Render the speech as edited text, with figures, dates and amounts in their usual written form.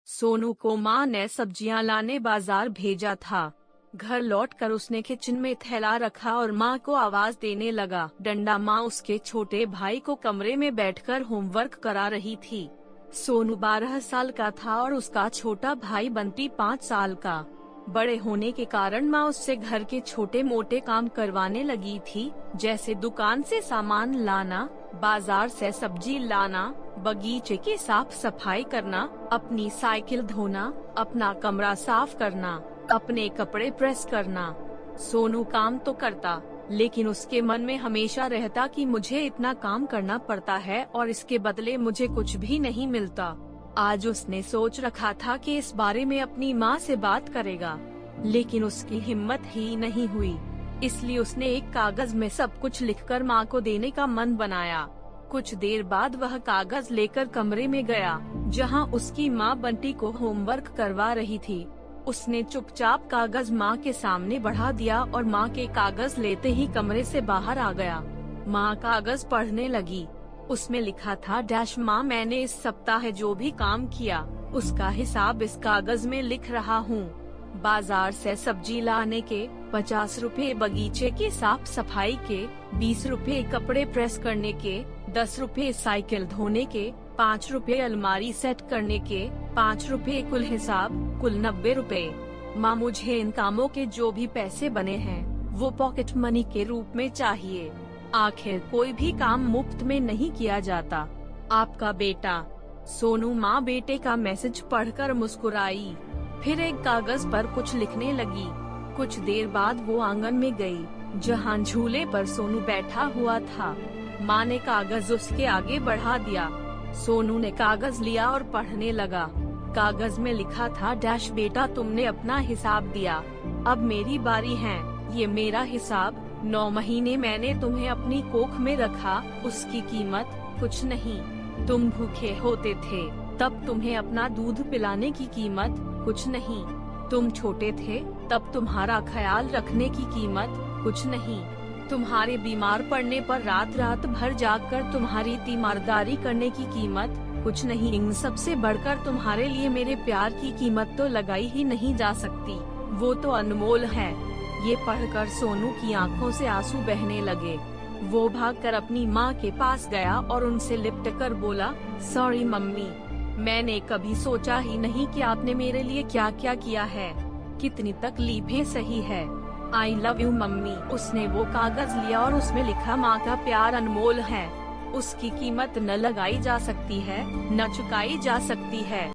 सोनू को माँ ने सब्जियां लाने बाजार भेजा था। घर लौटकर उसने किचन में थैला रखा और माँ को आवाज देने लगा। डंडा माँ उसके छोटे भाई को कमरे में बैठकर होमवर्क करा रही थी। सोनू 12 साल का था और उसका छोटा भाई बंटी 5 साल का। बड़े होने के कारण माँ उससे घर के छोटे मोटे काम करवाने लगी थी, जैसे दुकान से सामान लाना, बाजार से सब्जी लाना, बगीचे की साफ सफाई करना, अपनी साइकिल धोना, अपना कमरा साफ करना, अपने कपड़े प्रेस करना। सोनू काम तो करता, लेकिन उसके मन में हमेशा रहता कि मुझे इतना काम करना पड़ता है और इसके बदले मुझे कुछ भी नहीं मिलता। आज उसने सोच रखा था कि इस बारे में अपनी माँ से बात करेगा, लेकिन उसकी हिम्मत ही नहीं हुई। इसलिए उसने एक कागज में सब कुछ लिखकर माँ को देने का मन बनाया। कुछ देर बाद वह कागज लेकर कमरे में गया, जहाँ उसकी माँ बंटी को होमवर्क करवा रही थी। उसने चुपचाप कागज माँ के सामने बढ़ा दिया और माँ के कागज लेते ही कमरे से बाहर आ गया। माँ कागज पढ़ने लगी। उसमें लिखा था डैश माँ, मैंने इस सप्ताह जो भी काम किया उसका हिसाब इस कागज में लिख रहा हूँ। बाजार से सब्जी लाने के 50 रुपए, बगीचे की साफ सफाई के 20 रुपए, कपड़े प्रेस करने के 10 रुपए, साइकिल धोने के 5 रुपए, अलमारी सेट करने के 5 रुपए, कुल हिसाब कुल 90 रुपए। माँ, मुझे इन कामों के जो भी पैसे बने हैं वो पॉकेट मनी के रूप में चाहिए। आखिर कोई भी काम मुफ्त में नहीं किया जाता। आपका बेटा। सोनू माँ बेटे का मैसेज पढ़कर मुस्कुराई, फिर एक कागज पर कुछ लिखने लगी। कुछ देर बाद वो आंगन में गई, जहाँ झूले पर सोनू बैठा हुआ था। माँ ने कागज उसके आगे बढ़ा दिया। सोनू ने कागज लिया और पढ़ने लगा। कागज में लिखा था डैश बेटा, तुमने अपना हिसाब दिया, अब मेरी बारी है। ये मेरा हिसाब। 9 महीने मैंने तुम्हें अपनी कोख में रखा, उसकी कीमत कुछ नहीं। तुम भूखे होते थे, तब तुम्हें अपना दूध पिलाने की कीमत कुछ नहीं। तुम छोटे थे, तब तुम्हारा ख्याल रखने की कीमत कुछ नहीं। तुम्हारे बीमार पड़ने पर रात रात भर जागकर तुम्हारी तीमारदारी करने की कीमत कुछ नहीं। इन सबसे बढ़कर तुम्हारे लिए मेरे प्यार की कीमत तो लगाई ही नहीं जा सकती, वो तो अनमोल है। ये पढ़कर सोनू की आंखों से आंसू बहने लगे। वो भागकर अपनी माँ के पास गया और उनसे लिपटकर बोला, सॉरी मम्मी, मैंने कभी सोचा ही नहीं कि आपने मेरे लिए क्या क्या किया है। कितनी तकलीफें सही है। I love you mummy. उसने वो कागज लिया और उसमें लिखा, माँ का प्यार अनमोल है, उसकी कीमत न लगाई जा सकती है, न चुकाई जा सकती है।